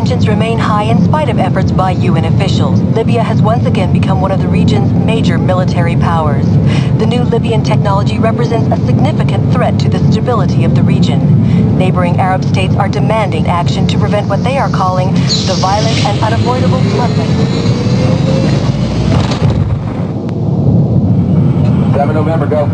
Tensions remain high in spite of efforts by UN officials. Libya has once again become one of the region's major military powers. The new Libyan technology represents a significant threat to the stability of the region. Neighboring Arab states are demanding action to prevent what they are calling the violent and unavoidable bloodletting. 7 November, go.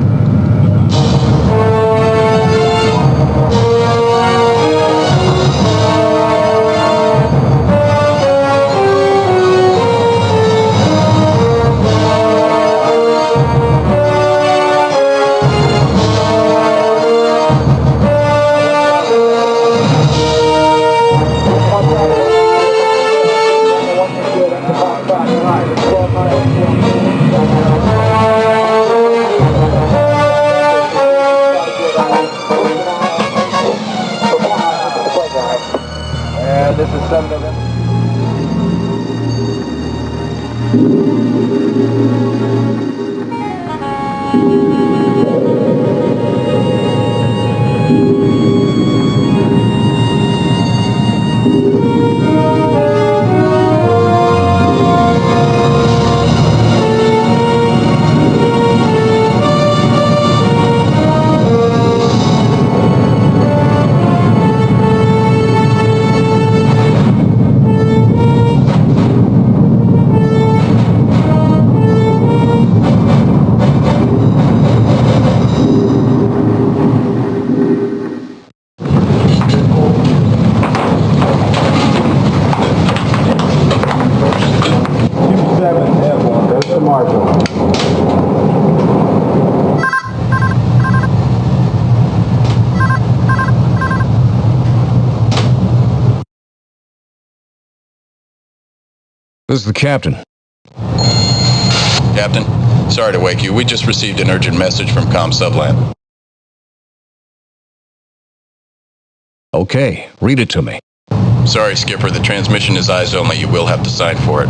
This is 7 November. This is the captain. Captain, sorry to wake you. We just received an urgent message from Com Subland. Okay, read it to me. Sorry, Skipper, the transmission is eyes only. You will have to sign for it.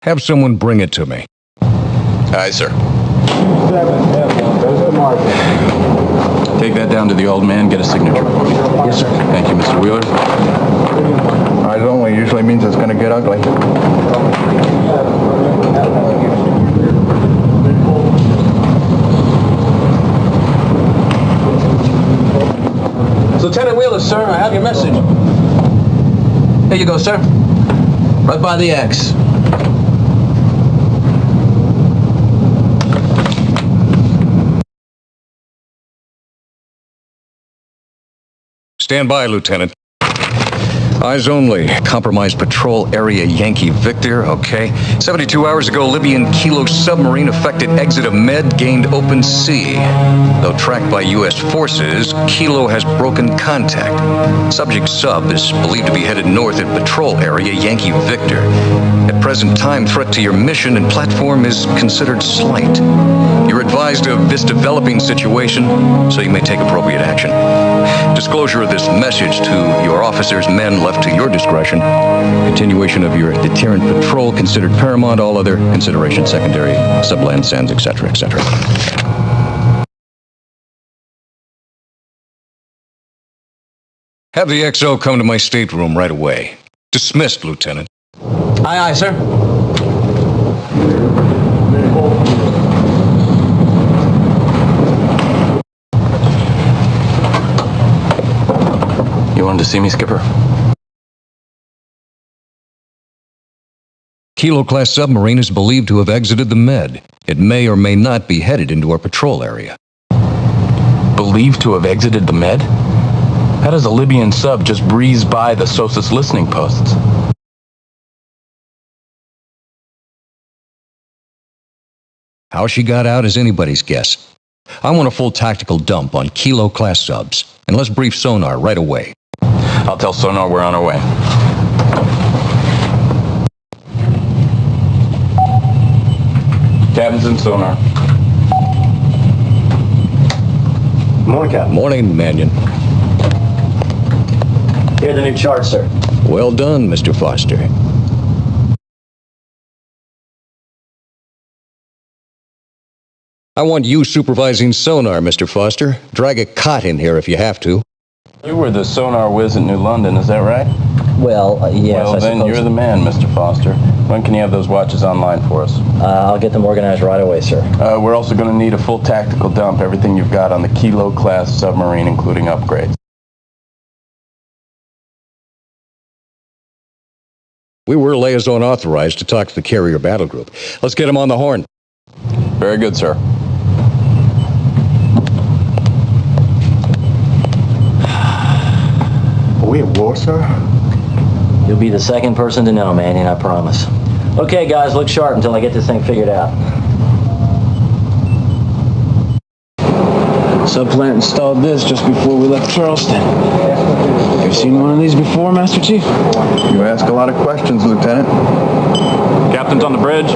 Have someone bring it to me. Aye, sir. 7 F1, there's the marker. Take that down to the old man, get a signature. Yes, sir. Thank you, Mr. Wheeler. Eyes only usually means it's going to get ugly. Lieutenant Wheeler, sir, I have your message. Here you go, sir. Right by the X. Stand by, Lieutenant. Eyes only. Compromised patrol area Yankee Victor, okay. 72 hours ago, Libyan Kilo submarine affected exit of Med, gained open sea. Though tracked by U.S. forces, Kilo has broken contact. Subject sub is believed to be headed north in patrol area Yankee Victor. At present time, threat to your mission and platform is considered slight. You're advised of this developing situation, so you may take appropriate action. Disclosure of this message to your officers, men left to your discretion. Continuation of your deterrent patrol considered paramount, all other considerations secondary, subland sands, etc., etc. Have the XO come to my stateroom right away. Dismissed, Lieutenant. Aye, aye, sir. You wanted to see me, Skipper? Kilo-class submarine is believed to have exited the Med. It may or may not be headed into our patrol area. Believed to have exited the Med? How does a Libyan sub just breeze by the SOSUS listening posts? How she got out is anybody's guess. I want a full tactical dump on Kilo-class subs, and let's brief sonar right away. I'll tell sonar we're on our way. Captain's in sonar. Morning, Captain. Morning, Mannion. Here's the new chart, sir. Well done, Mr. Foster. I want you supervising sonar, Mr. Foster. Drag a cot in here if you have to. You were the sonar whiz at New London, is that right? Well, yes, Well, I then suppose. you're the man, Mr. Foster. When can you have those watches online for us? I'll get them organized right away, sir. We're also going to need a full tactical dump, everything you've got on the Kilo-class submarine, including upgrades. We were liaison authorized to talk to the carrier battle group. Let's get him on the horn. Very good, sir. Are we at war, sir? You'll be the second person to know, Mannion, I promise. Okay, guys, look sharp until I get this thing figured out. Subplant installed this just before we left Charleston. You seen one of these before, Master Chief? You ask a lot of questions, Lieutenant. Captain's on the bridge.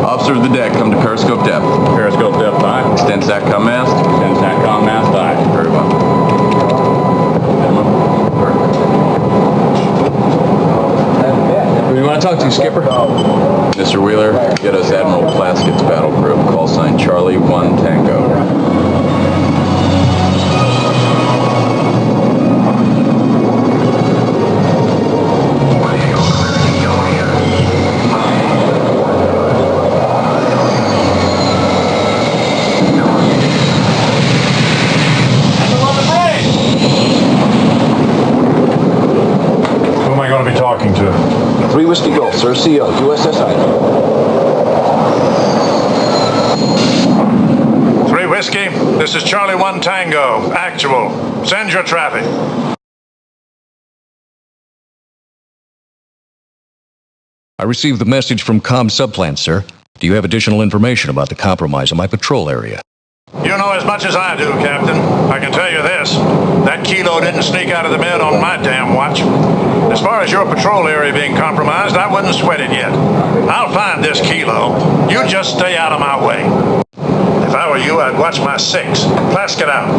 Officer of the deck, come to periscope depth. Periscope depth, aye. Extend SATCOM mast. Extend SATCOM mast, aye. Very well. Who do you want to talk to, Skipper? Mr. Wheeler, get us Admiral Plaskett's battle group. Call sign Charlie 1 Tango. Who am I going to be talking to? 3 Whiskey Golf, sir. CO, USS Idaho. 3 Whiskey, this is Charlie 1 Tango. Actual. Send your traffic. I received the message from Com Subplant, sir. Do you have additional information about the compromise in my patrol area? You know as much as I do, Captain. I can tell you this. That Kilo didn't sneak out of the med on my damn watch. As far as your patrol area being compromised, I wouldn't sweat it yet. I'll find this Kilo. You just stay out of my way. If I were you, I'd watch my 6. Plask it out.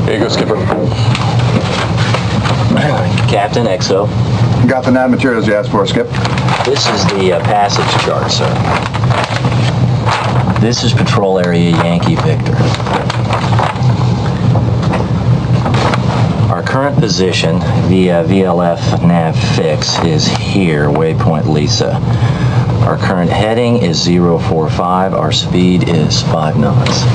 Here you go, Skipper. Captain, XO. Got the nav materials you asked for, Skip? This is the passage chart, sir. This is Patrol Area Yankee Victor. Our current position via VLF nav fix is here, waypoint Lisa. Our current heading is 045. Our speed is 5 knots.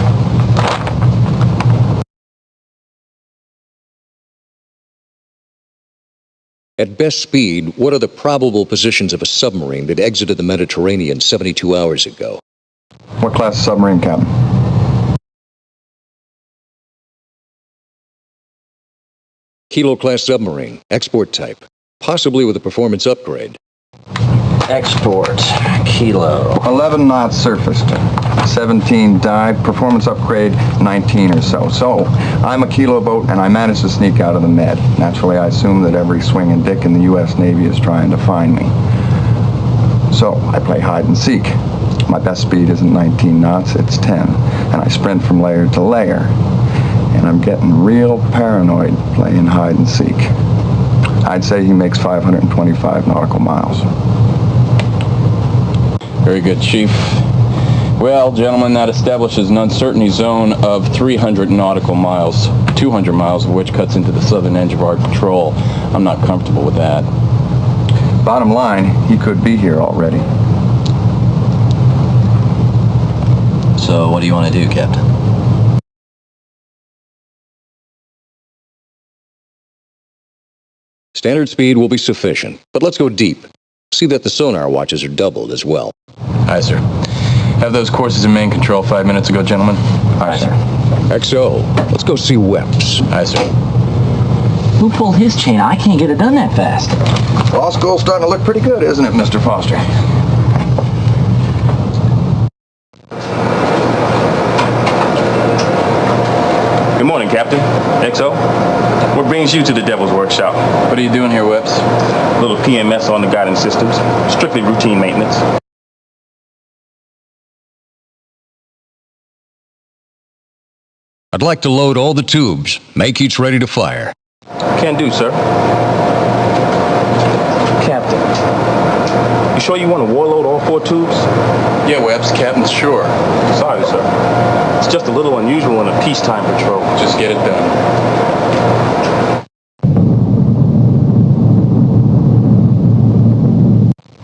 At best speed, what are the probable positions of a submarine that exited the Mediterranean 72 hours ago? What class of submarine, Captain? Kilo-class submarine, export type, possibly with a performance upgrade. Export, Kilo. 11 knots surfaced, 17 dive, performance upgrade 19 or so. So, I'm a Kilo boat and I managed to sneak out of the med. Naturally, I assume that every swinging dick in the U.S. Navy is trying to find me. So, I play hide and seek. My best speed isn't 19 knots, it's 10. And I sprint from layer to layer. And I'm getting real paranoid playing hide and seek. I'd say he makes 525 nautical miles. Very good, Chief. Well, gentlemen, that establishes an uncertainty zone of 300 nautical miles, 200 miles of which cuts into the southern edge of our patrol. I'm not comfortable with that. Bottom line, he could be here already. So what do you want to do, Captain? Standard speed will be sufficient, but let's go deep. See that the sonar watches are doubled as well. Aye, sir. Have those courses in main control 5 minutes ago, gentlemen? Aye, sir. XO, let's go see Weps. Aye, sir. Who pulled his chain? I can't get it done that fast. Law school's starting to look pretty good, isn't it, Mr. Foster? Good morning, Captain. XO. What brings you to the Devil's Workshop? What are you doing here, Whips? A little PMS on the guidance systems. Strictly routine maintenance. I'd like to load all the tubes. Make each ready to fire. Can do, sir. Captain, You sure you want to warload all 4 tubes? Yeah, Webbs, Captain, sure. Sorry, sir. It's just a little unusual in a peacetime patrol. Just get it done.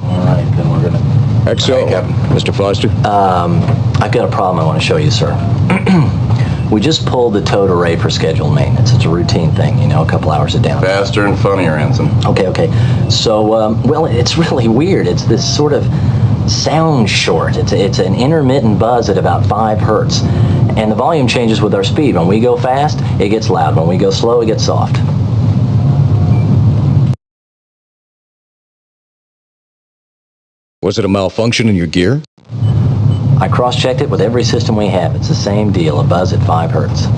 All right, then we're gonna... XO, Captain. Mr. Foster. I've got a problem I want to show you, sir. We just pulled the towed array for scheduled maintenance. It's a routine thing, you know, a couple hours of downtime. Faster and funnier, Ensign. Okay. So, well, it's really weird. It's this sort of sound short. It's an intermittent buzz at about 5 hertz. And the volume changes with our speed. When we go fast, it gets loud. When we go slow, it gets soft. Was it a malfunction in your gear? I cross-checked it with every system we have. It's the same deal, a buzz at 5 hertz.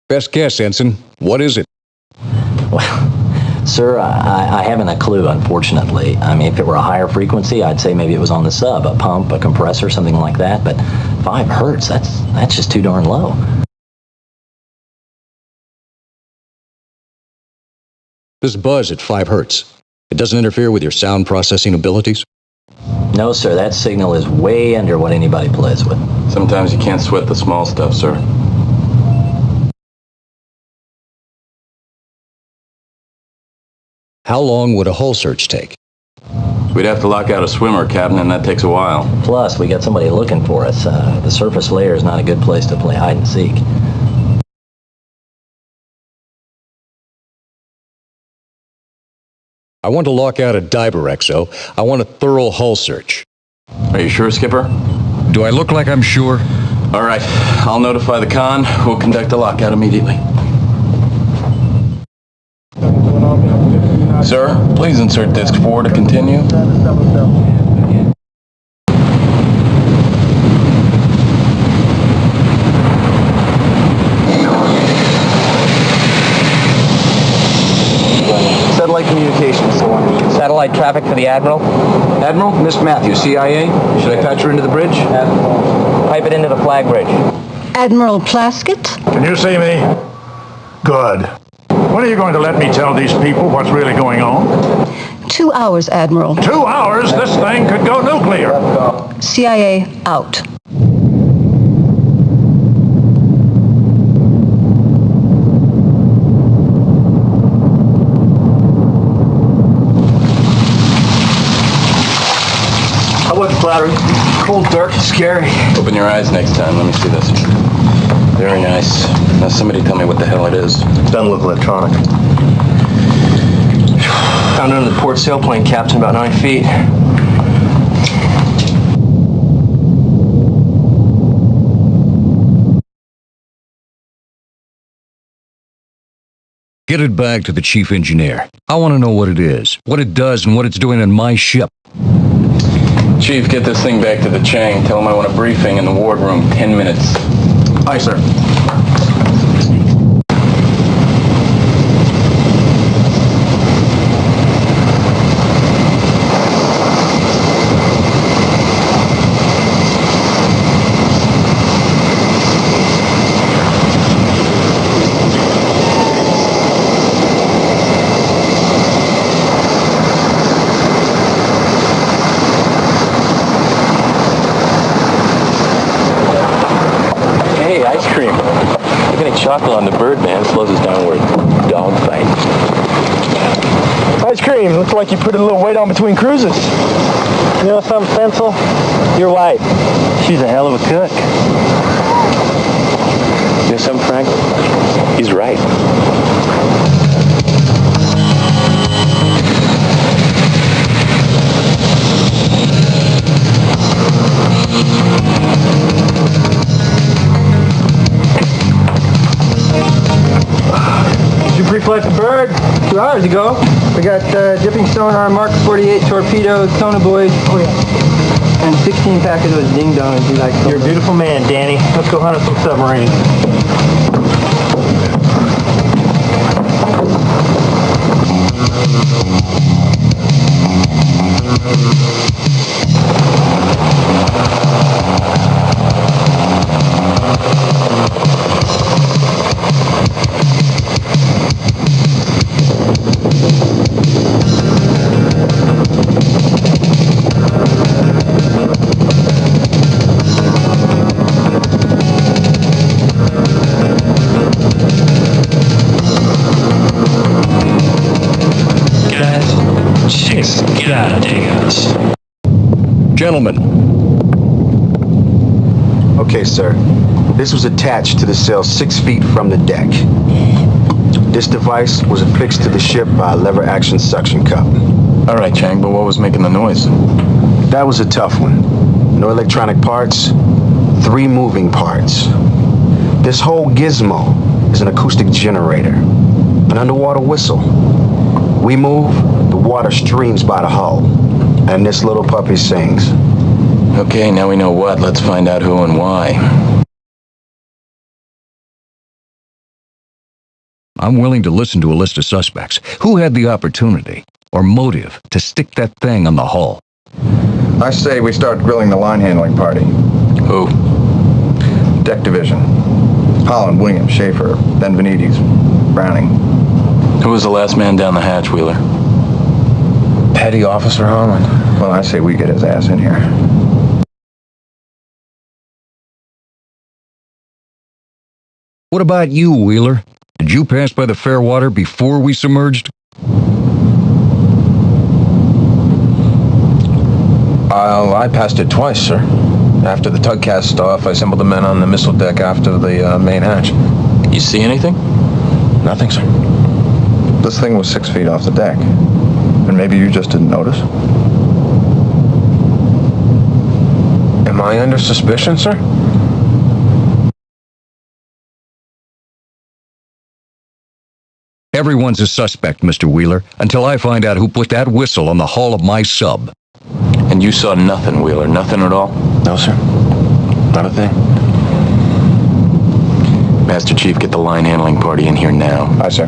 Best guess, Ensign. What is it? Well, sir, I haven't a clue, unfortunately. I mean, if it were a higher frequency, I'd say maybe it was on the sub, a pump, a compressor, something like that. But 5 hertz, that's just too darn low. This buzz at 5 hertz. It doesn't interfere with your sound processing abilities? No, sir, that signal is way under what anybody plays with. Sometimes you can't sweat the small stuff, sir. How long would a hull search take? We'd have to lock out a swimmer, Captain, and that takes a while. Plus, we got somebody looking for us. The surface layer is not a good place to play hide and seek. I want to lock out a diver, XO. I want a thorough hull search. Are you sure, Skipper? Do I look like I'm sure? All right, I'll notify the con. We'll conduct a lockout immediately. Sir, please insert disc 4 to continue. Satellite communications. Satellite traffic for the Admiral. Admiral, Miss Matthews, CIA. Should I patch her into the bridge? Pipe it into the flag bridge. Admiral Plaskett? Can you see me? Good. When are you going to let me tell these people what's really going on? 2 hours, Admiral. 2 hours? This thing could go nuclear. CIA out. How about the flattery? Cold, dark, and scary. Open your eyes next time. Let me see this. Very nice. Now somebody tell me what the hell it is. Doesn't look electronic. Found it under the port sailplane, Captain, about 9 feet. Get it back to the chief engineer. I want to know what it is, what it does, and what it's doing on my ship. Chief, get this thing back to the chain. Tell him I want a briefing in the wardroom. 10 minutes. Aye, sir. Hey, ice cream. Look at chocolate on the bird, man. Slows us down. We're dog fight. Ice cream. Looks like you put a little weight on between cruises. You know something, Stencil? Your wife. She's a hell of a cook. You know something, Frank? He's right. You pre-flight the bird 2 hours ago. We got dipping sonar, Mark 48 torpedoes, sonobuoys, and 16 pack of those ding-dongs you like. You're a beautiful man, Danny. Let's go hunt us some submarines. chaos. Gentlemen. Okay, sir. This was attached to the cell 6 feet from the deck. This device was affixed to the ship by a lever action suction cup. All right, Chang, but what was making the noise? That was a tough one. No electronic parts, 3 moving parts. This whole gizmo is an acoustic generator, an underwater whistle. We move, the water streams by the hull, and this little puppy sings. Okay, now we know what. Let's find out who and why. I'm willing to listen to a list of suspects. Who had the opportunity or motive to stick that thing on the hull? I say we start grilling the line handling party. Who? Deck division. Holland, Williams, Schaefer, Benvenides, Browning. Who was the last man down the hatch, Wheeler? Petty Officer Holland. Well, I say we get his ass in here. What about you, Wheeler? Did you pass by the Fairwater before we submerged? I passed it twice, sir. After the tug cast off, I assembled the men on the missile deck after the main hatch. You see anything? Nothing, sir. This thing was 6 feet off the deck. And maybe you just didn't notice? Am I under suspicion, sir? Everyone's a suspect, Mr. Wheeler, until I find out who put that whistle on the hull of my sub. And you saw nothing, Wheeler? Nothing at all? No, sir. Not a thing. Master Chief, get the line handling party in here now. Aye, sir.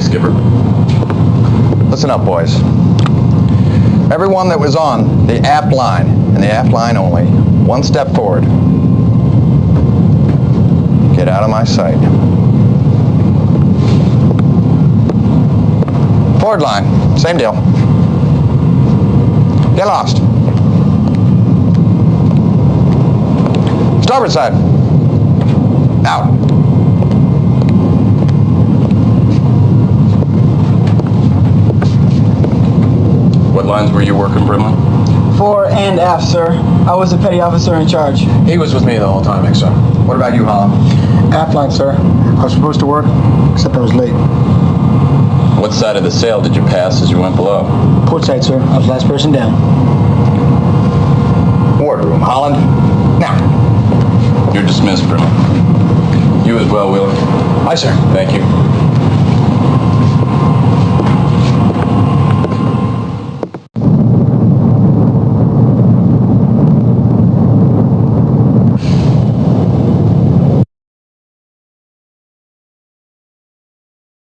Skipper. Listen up, boys. Everyone that was on the aft line, and the aft line only, one step forward. Get out of my sight. Forward line, same deal. Get lost. Starboard side. Out. What lines were you working, Brimley? Fore and aft, sir. I was the petty officer in charge. He was with me the whole time, sir. What about you, Holland? Aft line, sir. I was supposed to work, except I was late. What side of the sail did you pass as you went below? Port side, sir. I was the last person down. Wardroom, Holland. Now. You're dismissed, Brimley. You as well, Wheeler. Aye, sir. Thank you.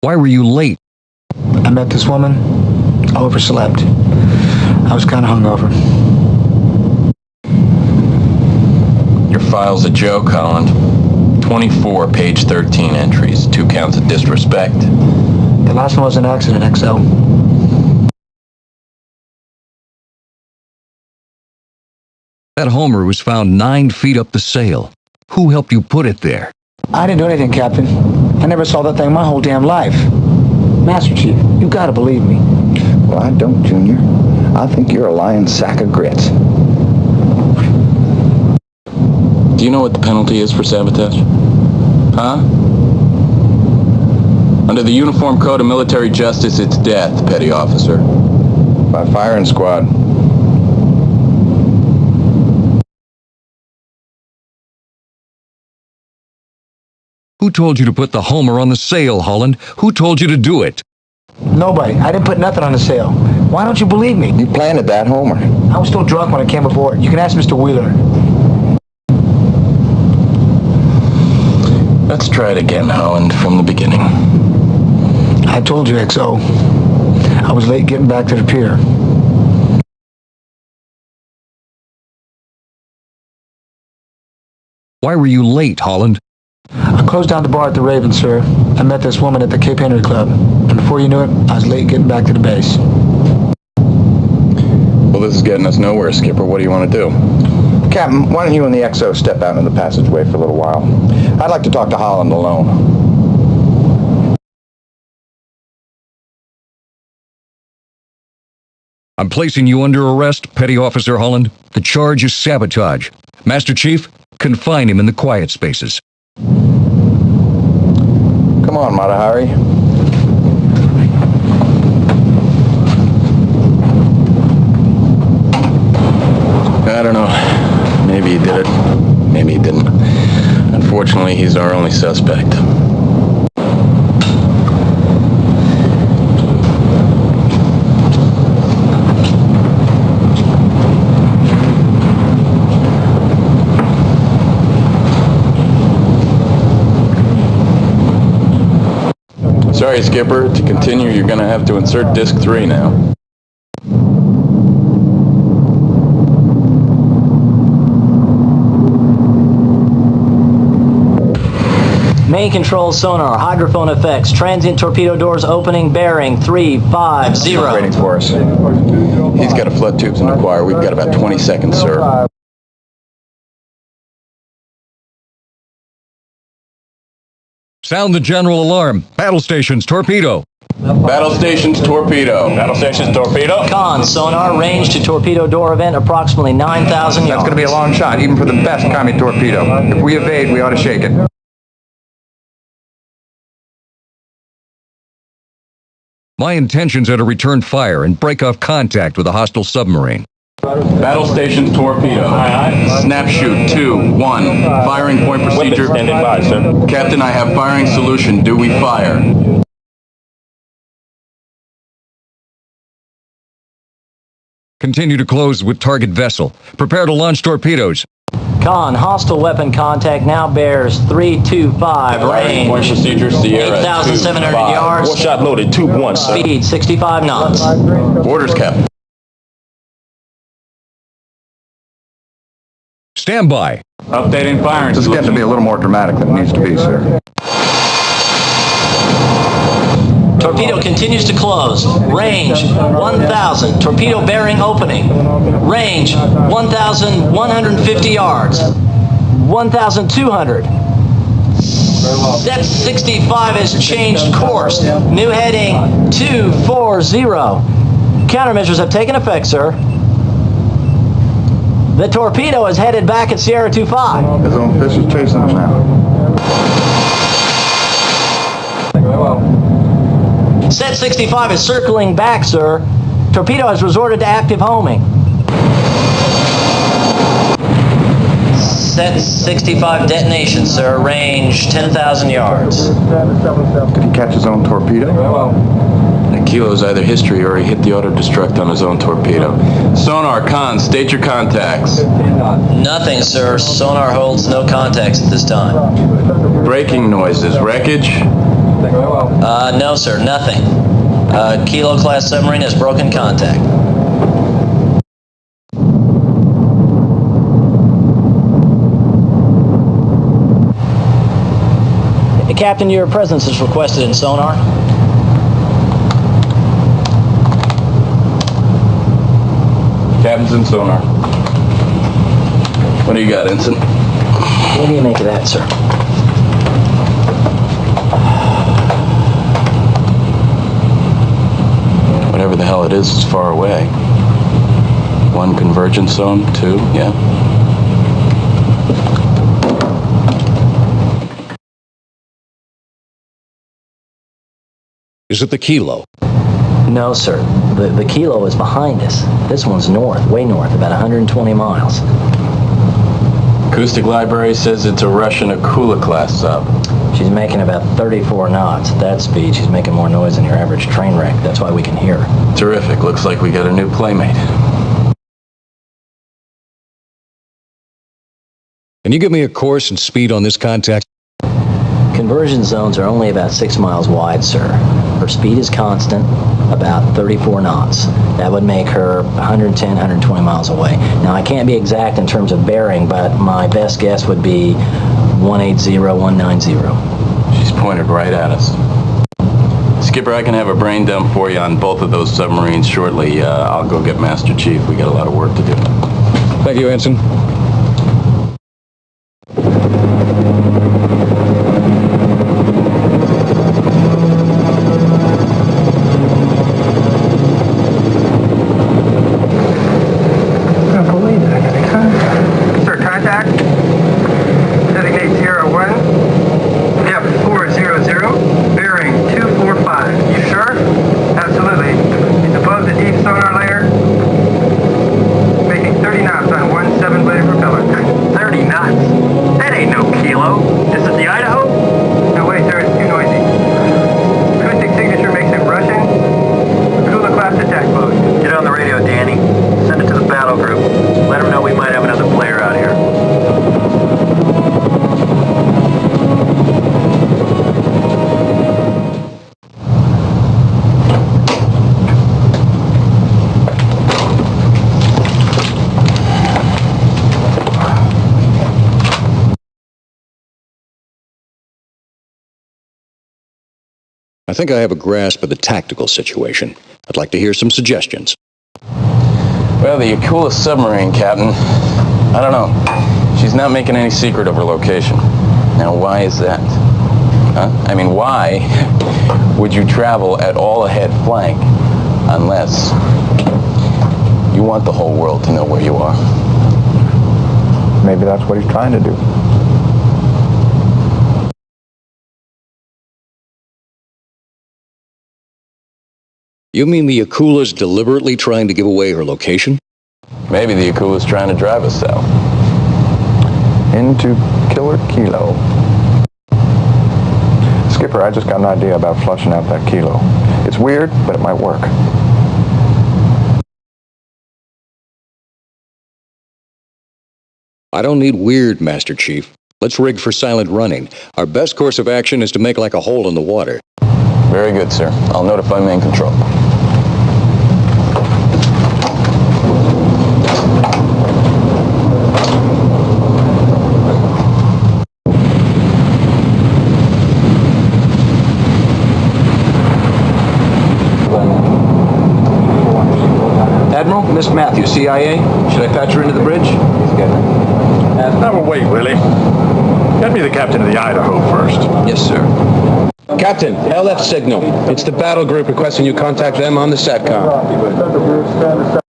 Why were you late? I met this woman. I overslept. I was kind of hungover. Your file's a joke, Holland. 24 page 13 entries, 2 counts of disrespect. The last one was an accident, XL. That Homer was found 9 feet up the sail. Who helped you put it there? I didn't do anything, Captain. I never saw that thing my whole damn life. Master Chief, you gotta believe me. Well, I don't, Junior. I think you're a lying sack of grits. Do you know what the penalty is for sabotage? Huh? Under the Uniform Code of Military Justice, it's death, petty officer. By firing squad. Who told you to put the Homer on the sail, Holland? Who told you to do it? Nobody. I didn't put nothing on the sail. Why don't you believe me? You planted that, Homer. I was still drunk when I came aboard. You can ask Mr. Wheeler. Let's try it again, Holland, from the beginning. I told you, XO. I was late getting back to the pier. Why were you late, Holland? I closed down the bar at the Raven, sir. I met this woman at the Cape Henry Club. And before you knew it, I was late getting back to the base. Well, this is getting us nowhere, Skipper. What do you want to do? Captain, why don't you and the XO step out into the passageway for a little while? I'd like to talk to Holland alone. I'm placing you under arrest, Petty Officer Holland. The charge is sabotage. Master Chief, confine him in the quiet spaces. Come on, Mata Hari. I don't know. Maybe he did it. Maybe he didn't. Unfortunately, he's our only suspect. Sorry, Skipper. To continue, you're going to have to insert disc 3 now. Main control sonar, hydrophone effects, transient torpedo doors opening, bearing 350. Waiting for us. He's got to flood tubes and acquire. We've got about 20 seconds, sir. Sound the general alarm. Battle stations, torpedo. Battle stations, torpedo. Battle stations, torpedo. Con, sonar, range to torpedo door event approximately 9,000 yards. That's going to be a long shot, even for the best commie torpedo. If we evade, we ought to shake it. My intentions are to return fire and break off contact with a hostile submarine. Battle stations, torpedo. Snap shoot 2, 1. Firing point procedure. Standing by, sir. Captain, I have firing solution. Do we fire? Continue to close with target vessel. Prepare to launch torpedoes. Con, hostile weapon contact now bears 325, Firing point range procedure, Sierra 8,700 2-5. yards, One shot loaded, tube 1, sir. speed 65 knots. Orders, Captain. Stand by. Updating firing This is getting to be a little more dramatic than it needs to be, sir. Torpedo continues to close. Range 1,000. Torpedo bearing opening. Range 1,150 yards. 1,200. Set 65 has changed course. New heading 240. Countermeasures have taken effect, sir. The torpedo is headed back at Sierra 25. His own fish is chasing him now. Set 65 is circling back, sir. Torpedo has resorted to active homing. Set 65 detonation, sir. Range 10,000 yards. Did he catch his own torpedo? The kilo's either history or he hit the auto-destruct on his own torpedo. Sonar, Con, state your contacts. Nothing, sir. Sonar holds no contacts at this time. Braking noises, wreckage. No, sir. Nothing. Kilo-class submarine has broken contact. Captain, your presence is requested in sonar. Captain's in sonar. What do you got, Ensign? What do you make of that, sir? Whatever the hell it is far away. 1 convergence zone, 2, yeah. Is it the Kilo? No, sir. The Kilo is behind us. This one's north, way north, about 120 miles. Acoustic library says it's a Russian Akula-class sub. She's making about 34 knots. At that speed, she's making more noise than your average train wreck. That's why we can hear her. Terrific. Looks like we got a new playmate. Can you give me a course and speed on this contact? Conversion zones are only about 6 miles wide, sir. Her speed is constant, about 34 knots. That would make her 110, 120 miles away. Now, I can't be exact in terms of bearing, but my best guess would be 180, 190. She's pointed right at us. Skipper, I can have a brain dump for you on both of those submarines shortly. I'll go get Master Chief. We got a lot of work to do. Thank you, Ensign. Sir, contact. Designate Sierra 1. Depth 400. Bearing 245. You sure? Absolutely. It's above the deep sonar layer. Making 30 knots on 17-bladed propeller. 30 knots? That ain't no Kilo. This is the Idaho? No, wait, sir. It's too noisy. Acoustic signature makes it Russian. Akula-class attack mode. Get on the radio, Danny. Send it to the battle group. Let them know we might have another player out here. I think I have a grasp of the tactical situation. I'd like to hear some suggestions. Well, the Akula submarine, Captain. I don't know. She's not making any secret of her location. Now, why is that? Huh? I mean, why would you travel at all ahead flank unless you want the whole world to know where you are? Maybe that's what he's trying to do. You mean the Akula's deliberately trying to give away her location? Maybe the Akula's trying to drive us south. Into Killer Kilo. Skipper, I just got an idea about flushing out that Kilo. It's weird, but it might work. I don't need weird, Master Chief. Let's rig for silent running. Our best course of action is to make like a hole in the water. Very good, sir. I'll notify main control. Admiral, Miss Matthews, CIA. Should I patch her into the bridge? Now, wait, Willie. Get me the captain of the Idaho first. Yes, sir. Captain, LF signal. It's the battle group requesting you contact them on the SATCOM.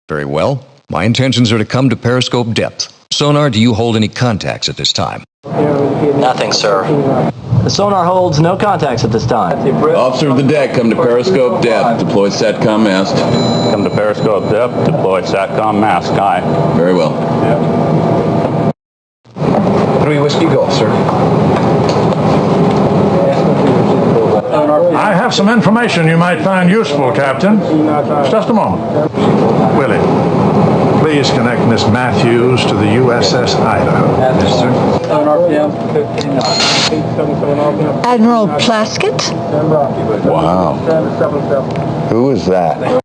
Very well. My intentions are to come to periscope depth. Sonar, do you hold any contacts at this time? Nothing, sir. The sonar holds no contacts at this time. Officer of the deck, come to periscope depth. Deploy SATCOM mast. Come to periscope depth. Deploy SATCOM mast. Aye. Very well. 3 Whiskey Golf, sir. I have some information you might find useful, Captain. Just a moment. Willie, please connect Miss Matthews to the USS Idaho. Yes, sir. Admiral Plaskett? Wow. Who is that?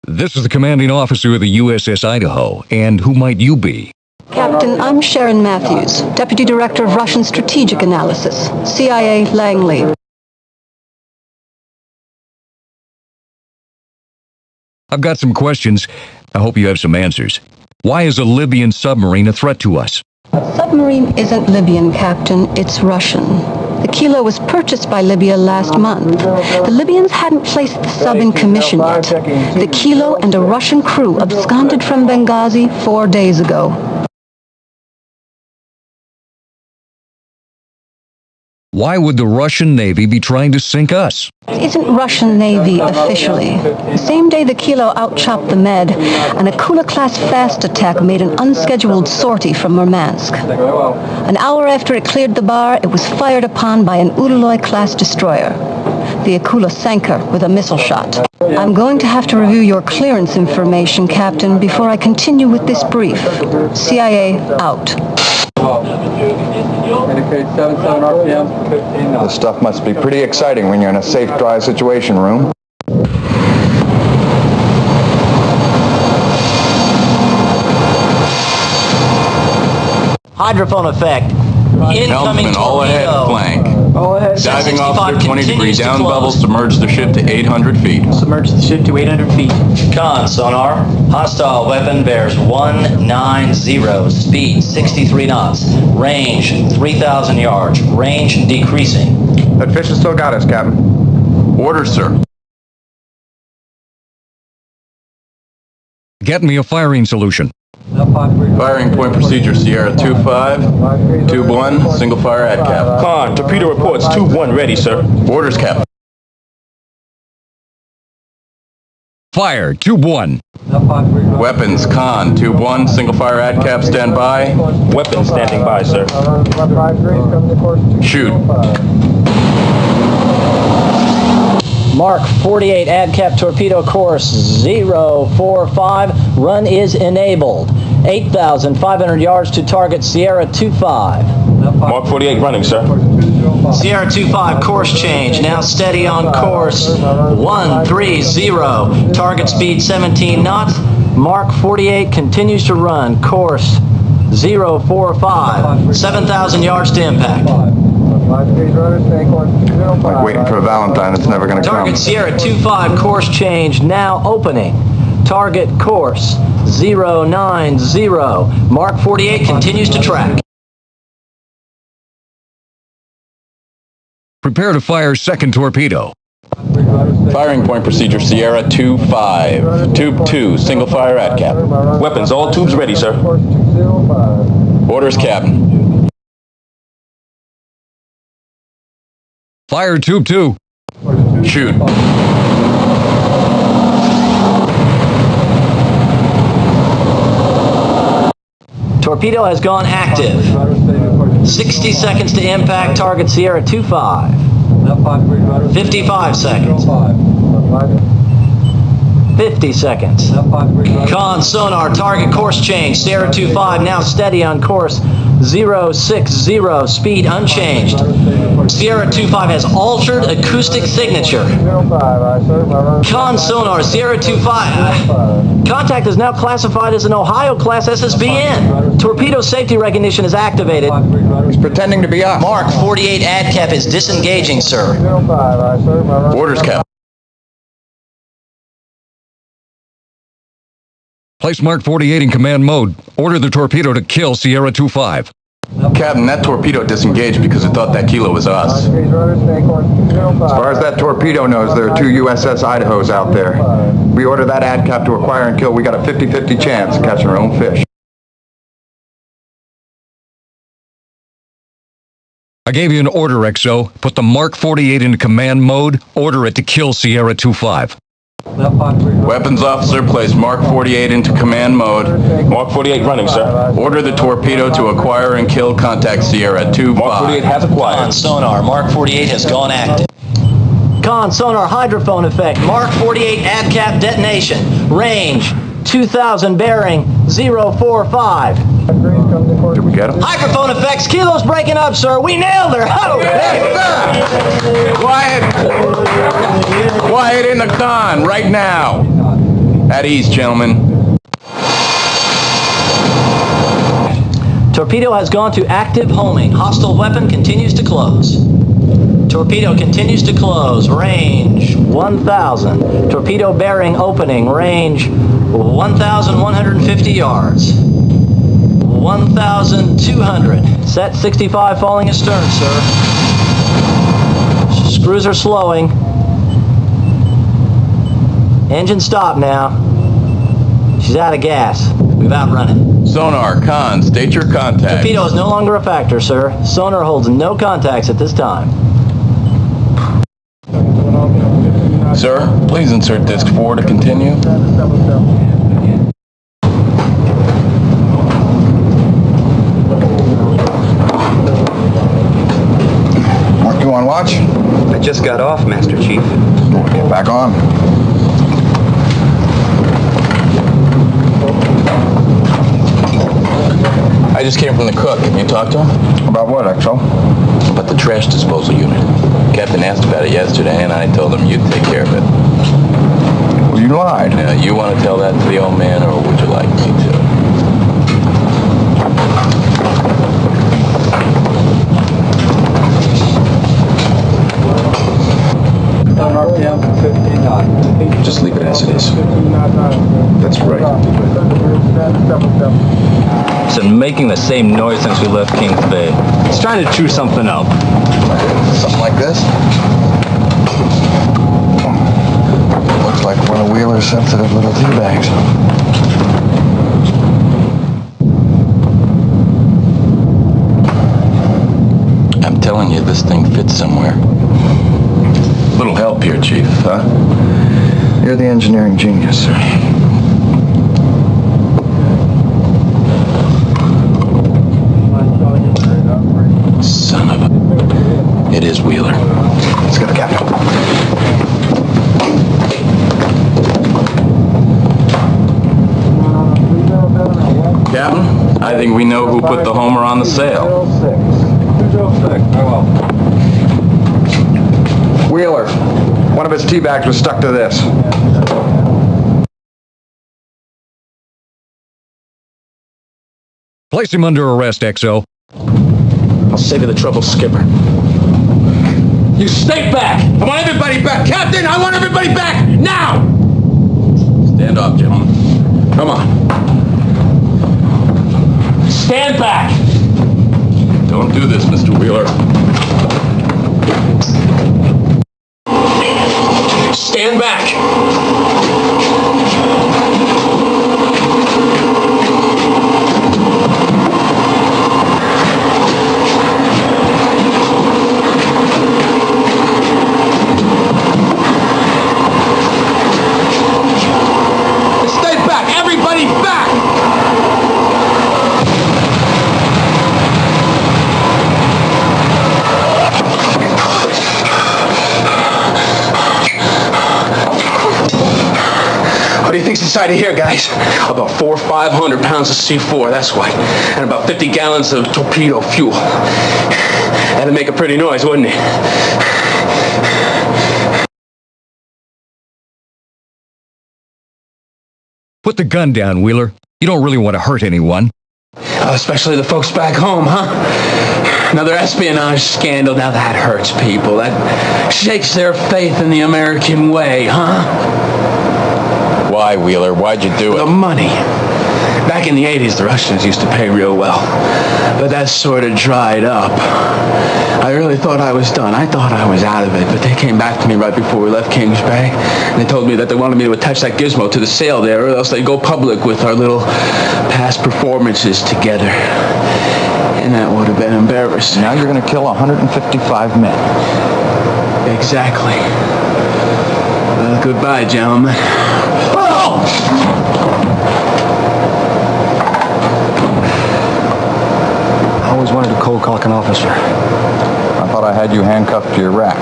This is the commanding officer of the USS Idaho, and who might you be? Captain, I'm Sharon Matthews, Deputy Director of Russian Strategic Analysis, CIA Langley. I've got some questions. I hope you have some answers. Why is a Libyan submarine a threat to us? Submarine isn't Libyan, Captain, it's Russian. The Kilo was purchased by Libya last month. The Libyans hadn't placed the sub in commission yet. The Kilo and a Russian crew absconded from Benghazi 4 days ago. Why would the Russian Navy be trying to sink us? It isn't Russian Navy officially. The same day the Kilo outchopped the Med, an Akula-class fast attack made an unscheduled sortie from Murmansk. An hour after it cleared the bar, it was fired upon by an Udaloy-class destroyer. The Akula sank her with a missile shot. I'm going to have to review your clearance information, Captain, before I continue with this brief. CIA out. This stuff must be pretty exciting when you're in a safe, dry situation room. Hydrophone effect. Incoming Helmsman, all ahead, torpedo. flank. All ahead. Diving 65 officer, 20 degree continues to down close. bubble, submerge the ship to 800 feet. Submerge the ship to 800 feet. Con sonar. Hostile weapon bears 190. Speed 63 knots. Range 3,000 yards. Range decreasing. That fish has still got us, Captain. Order, sir. Get me a firing solution. Firing point procedure, Sierra 2-5, Tube 1, single fire ad cap. Con, torpedo reports, Tube 1 ready, sir. Orders, Captain. Fire, Tube 1. Weapons, Con, Tube 1, single fire ad cap, stand by. Weapons standing by, sir. Shoot. Mark 48 ADCAP torpedo course 045. Run is enabled. 8,500 yards to target Sierra 25. Mark 48 running, sir. Sierra 25 course change. Now steady on course 130. Target speed 17 knots. Mark 48 continues to run. Course 045. 7,000 yards to impact. Like waiting for a Valentine that's never going to come. Target Sierra 25 course change now opening. Target course 090. Mark 48 continues to track. Prepare to fire second torpedo. Firing point procedure, Sierra 2-5, Tube 2, single fire ad cap. Weapons, all tubes ready, sir. Orders, Captain. Fire, Tube 2. Shoot. Torpedo has gone active. 60 seconds to impact. Target Sierra 25. 55 seconds. 50 seconds. Con sonar, target course change. Sierra 25 now steady on course 060. Speed unchanged. Sierra 25 has altered acoustic signature. Con sonar, Sierra 25. Contact is now classified as an Ohio class SSBN. Torpedo safety recognition is activated. He's pretending to be us. Mark 48 ADCAP is disengaging, sir. Orders, Captain. Place Mark 48 in command mode. Order the torpedo to kill Sierra 25. Captain, that torpedo disengaged because it thought that Kilo was us. As far as that torpedo knows, there are 2 USS Idahos out there. We order that ad cap to acquire and kill, we got a 50-50 chance of catching our own fish. I gave you an order, XO. Put the Mark 48 into command mode. Order it to kill Sierra 25. Weapons officer, place Mark 48 into command mode. Mark 48 running, sir. Order the torpedo to acquire and kill. Contact Sierra 25. Mark 48 has acquired. Con sonar, Mark 48 has gone active. Con sonar hydrophone effect. Mark 48 ADCAP detonation. Range 2,000 bearing 045. Did we get him? Hydrophone effects. Kilo's breaking up, sir. We nailed her. Oh, Quiet! Quiet in the con, right now. At ease, gentlemen. Torpedo has gone to active homing. Hostile weapon continues to close. Torpedo continues to close. Range 1,000. Torpedo bearing opening. Range 1,150 yards. 1,200. Set 65 falling astern, sir. Screws are slowing. Engine stop now. She's out of gas. We've outrun it. Sonar, Con, state your contact. Torpedo is no longer a factor, sir. Sonar holds no contacts at this time. Sir, please insert disc 4 to continue. Mark, you on watch? I just got off, Master Chief. Get back on. I just came from the cook. Can you talk to him? About what, XO? About the trash disposal unit. Captain asked about it yesterday, and I told him you'd take care of it. Well, you lied. You want to tell that to the old man, or would you like me to? Just leave it as it is. That's right. It's been making the same noise since we left Kings Bay. It's trying to chew something up. Something like this? Looks like one of Wheeler's sensitive little tea bags. I'm telling you, this thing fits somewhere. Little help here, Chief, huh? You're the engineering genius, sir. Son of a... It is Wheeler. Let's go to Captain. Captain, I think we know who put the Homer on the sail. Wheeler, one of his tea bags was stuck to this. Place him under arrest, XO. I'll save you the trouble, Skipper. You stay back! I want everybody back! Captain, I want everybody back! Now! Stand off, gentlemen. Come on. Stand back! Don't do this, Mr. Wheeler. Stand back! Stay back! Everybody back! What do you think's inside of here, guys? About 400 or 500 pounds of C4, that's what. And about 50 gallons of torpedo fuel. That'd make a pretty noise, wouldn't it? Put the gun down, Wheeler. You don't really want to hurt anyone. Especially the folks back home, huh? Another espionage scandal. Now that hurts people. That shakes their faith in the American way, huh? Why, Wheeler? Why'd you do it? The money. Back in the 80s, the Russians used to pay real well. But that sort of dried up. I really thought I was done. I thought I was out of it. But they came back to me right before we left Kings Bay. And they told me that they wanted me to attach that gizmo to the sail there, or else they'd go public with our little past performances together. And that would have been embarrassing. Now you're going to kill 155 men. Exactly. Well, goodbye, gentlemen. Oh! I always wanted to cold cock an officer. I thought I had you handcuffed to your rack.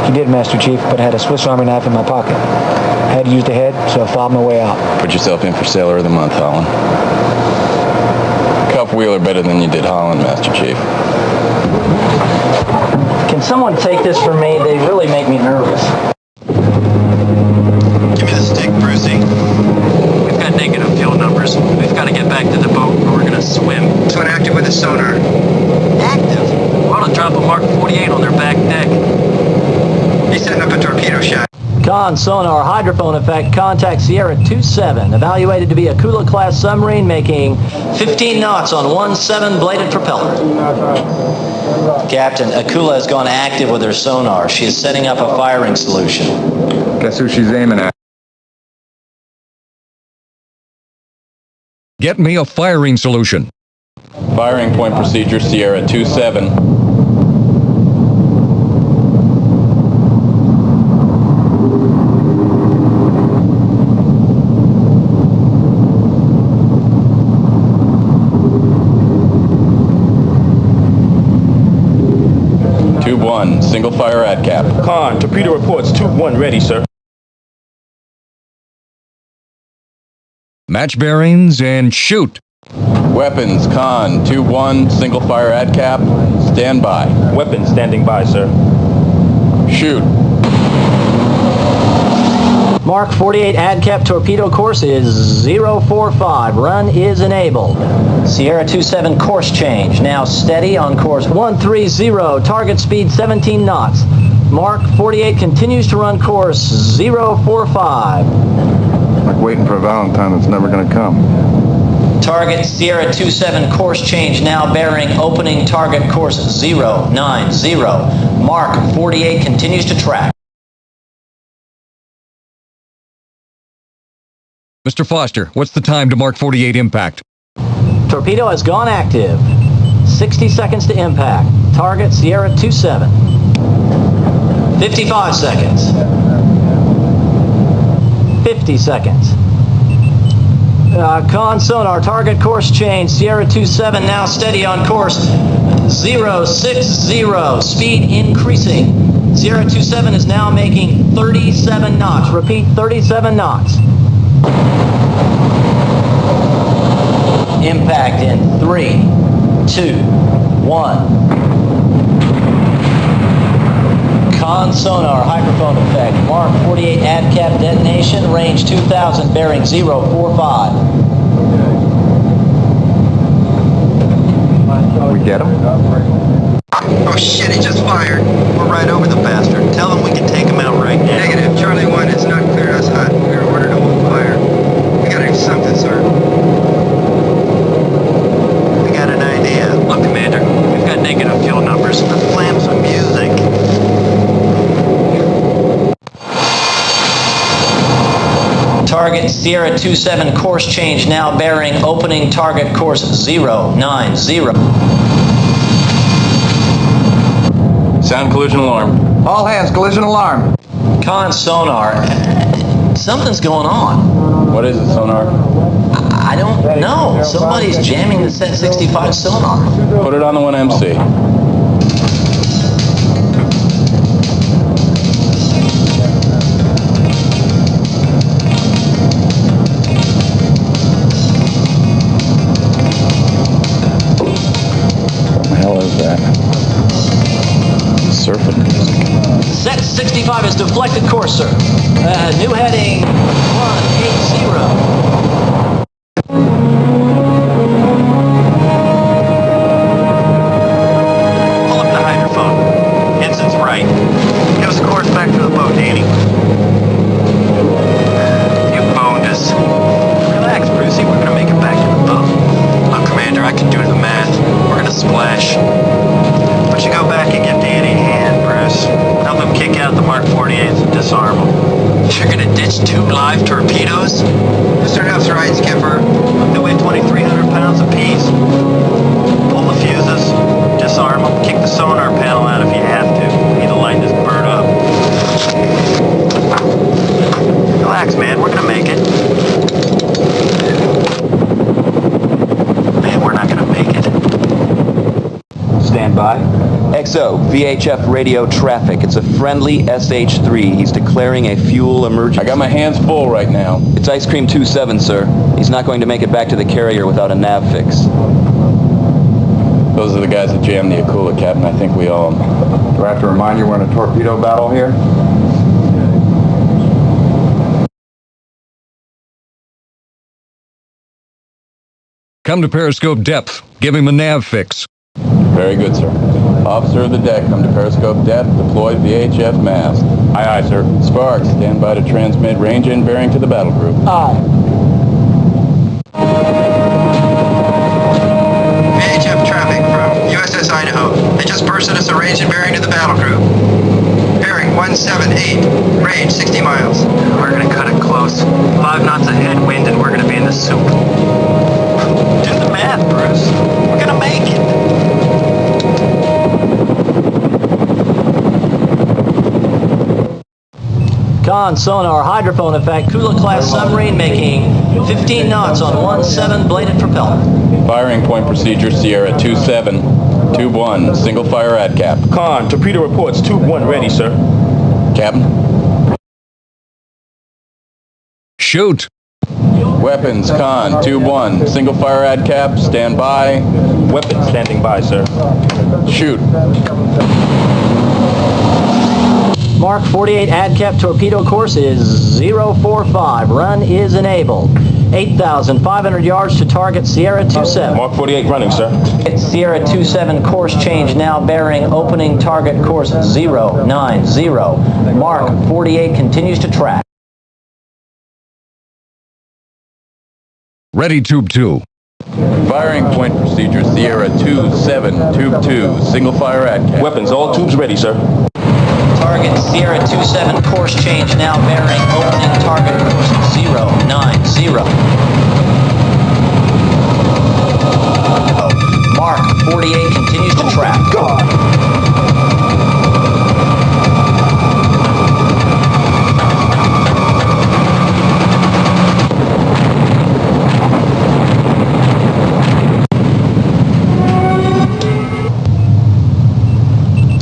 You did, Master Chief, but I had a Swiss Army knife in my pocket. I had to use the head, so I filed my way out. Put yourself in for Sailor of the Month, Holland. Cuff Wheeler better than you did Holland, Master Chief. Can someone take this from me? They really make me nervous. Give me the stick, Brucey. We've got negative fuel numbers. We've got to get back to the boat or we're gonna swim. This one active with the sonar. Active? We ought to drop a Mark 48 on their back deck. He's setting up a torpedo shot. Con sonar hydrophone effect, contact Sierra 27, evaluated to be a Kula-class submarine making 15 knots on one 7-bladed propeller. Captain, Akula has gone active with her sonar. She is setting up a firing solution. Guess who she's aiming at? Get me a firing solution. Firing point procedure, Sierra 27. Tube 1, single fire at cap. Con, torpedo reports, Tube 1 ready, sir. Match bearings and shoot. Weapons, Con, Tube 1, single fire at cap. Stand by. Weapons standing by, sir. Shoot. Mark 48 ADCAP torpedo course is 045. Run is enabled. Sierra 27 course change. Now steady on course 130. Target speed 17 knots. Mark 48 continues to run course 045. Like waiting for a Valentine that's never going to come. Target Sierra 27 course change. Now bearing opening target course 090. Mark 48 continues to track. Mr. Foster, what's the time to Mark 48 impact? Torpedo has gone active. 60 seconds to impact. Target Sierra 27. 55 seconds. 50 seconds. Con sonar, target course change. Sierra 27 now steady on course 060. Speed increasing. Sierra 27 is now making 37 knots. Repeat, 37 knots. Impact in 3, 2, 1. Con sonar, hydrophone effect. Mark 48 ADCAP detonation, range 2000, bearing 045. We get him? Oh shit, he just fired. We're right over the bastard. Tell him we can take him out right now. Negative. Charlie 1 has not cleared us hot. We are ordered to hold fire. We gotta do something, sir. We got an idea. Look, Commander, we've got negative fuel numbers. Let's slam some music. Target Sierra 27 course change now bearing opening target course 090. Sound collision alarm. All hands, collision alarm. Con sonar. Something's going on. What is it, sonar? I don't know. Somebody's jamming the Set 65 sonar. Put it on the 1MC. What the hell is that? Surfing music. Set 65 is deflected course, sir. New heading 180. Pull up the hydrophone. Ensign's right. Give us a course back to the boat, Danny. You boned us. Relax, Brucey. We're gonna make it back to the boat. Look, Commander, I can do the math. We're gonna splash. Why don't you go back and give Danny a hand, Bruce? Help him kick out the Mark 48s and disarm them. You're gonna ditch 2 live torpedoes? Mr. Huff's right, Skipper. They weigh 2,300 pounds apiece. Pull the fuses, disarm them, kick the sonar panel out if you have to. Need to lighten this bird up. Relax, man. We're gonna make it. Man, we're not gonna make it. Stand by. XO, VHF radio traffic. It's a friendly SH-3. He's declaring a fuel emergency. I got my hands full right now. It's Ice Cream 27, sir. He's not going to make it back to the carrier without a nav fix. Those are the guys that jammed the Akula, Captain. I think we owe them. Do I have to remind you we're in a torpedo battle here? Come to periscope depth. Give him a nav fix. Very good, sir. Officer of the deck, come to periscope depth. Deploy VHF mast. Aye, aye, sir. Sparks, stand by to transmit range and bearing to the battle group. Aye. VHF traffic from USS Idaho. They just bursted us a range and bearing to the battle group. Bearing 178, range 60 miles. We're gonna cut it close. 5 knots of headwind and we're gonna be in the soup. path, Bruce. We're gonna make it. Con sonar hydrophone effect, Kula-class submarine making 15 knots on 1 7-bladed propeller. Firing point procedure, Sierra 27, Tube 1, single fire ad cap. Con, torpedo reports, Tube 1 ready, sir. Captain. Shoot. Weapons, Con, Tube 1, single fire ad cap, stand by. Weapons standing by, sir. Shoot. Mark 48 ADCAP torpedo course is 045. Run is enabled. 8,500 yards to target Sierra 27. Mark 48 running, sir. Sierra 27 course change now bearing opening target course 090. Mark 48 continues to track. Ready, Tube 2. Firing point procedure, Sierra 27, Tube 2, single fire ad cap. Weapons, all tubes ready, sir. Target Sierra 27 course change now bearing opening target course 090. Mark 48 continues to track.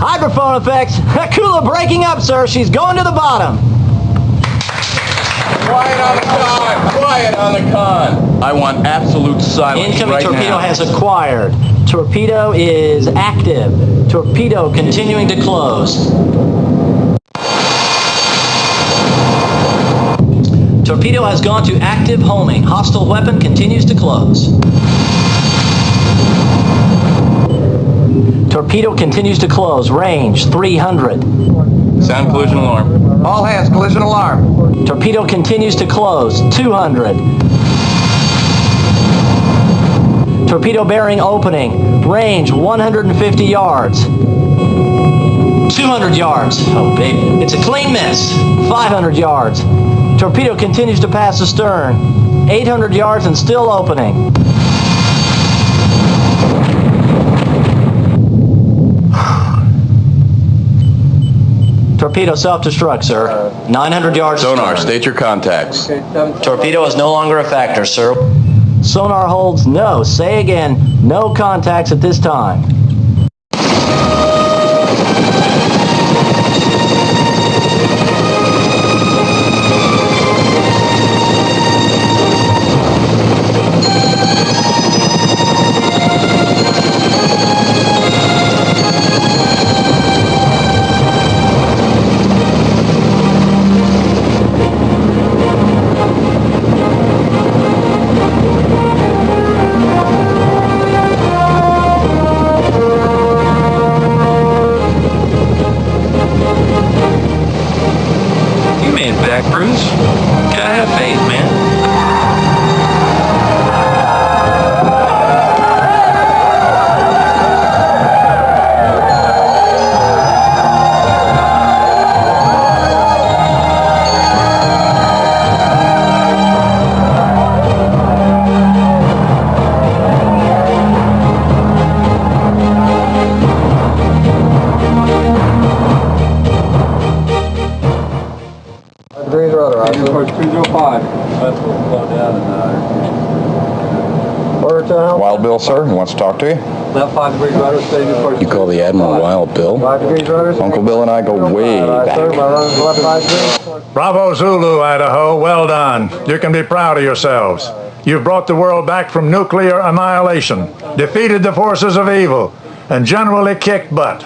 Hydrophone effects. Kula breaking up, sir. She's going to the bottom. Quiet on the con! Quiet on the con! I want absolute silence Incoming right torpedo now. has acquired. Torpedo is active. Torpedo continuing to close. Torpedo has gone to active homing. Hostile weapon continues to close. Torpedo continues to close. Range 300. Sound collision alarm. All hands, collision alarm. Torpedo continues to close. 200. Torpedo bearing opening. Range 150 yards. 200 yards. Oh, baby. It's a clean miss. 500 yards. Torpedo continues to pass the stern. 800 yards and still opening. Torpedo self-destruct, sir. 900 yards. Sonar, stern. state your contacts. Torpedo is no longer a factor, sir. Sonar holds no. Say again, no contacts at this time. Bruce. Gotta have faith, man. Degrees rudder, right? Course 205. That's what will slow down and Order to help. Wild Bill, sir, he wants to talk to you. Left 5 degrees rudder, steady course. You call the Admiral Wild Bill? 5 degrees rudder. Uncle Bill and I go way back. Sir, my run's left 5 degrees. Bravo Zulu, Idaho. Well done. You can be proud of yourselves. You've brought the world back from nuclear annihilation, defeated the forces of evil, and generally kicked butt.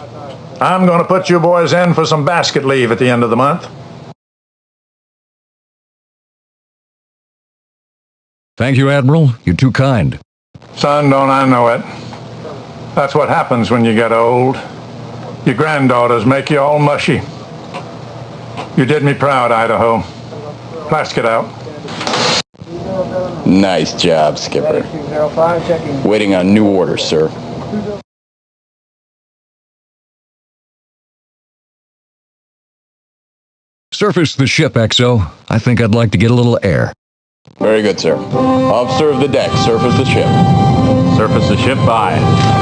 I'm going to put you boys in for some basket leave at the end of the month. Thank you, Admiral. You're too kind. Son, don't I know it. That's what happens when you get old. Your granddaughters make you all mushy. You did me proud, Idaho. Flask it out. Nice job, Skipper. Waiting on new orders, sir. Surface the ship, XO. I think I'd like to get a little air. Very good, sir. Officer of the deck, surface the ship. Surface the ship by.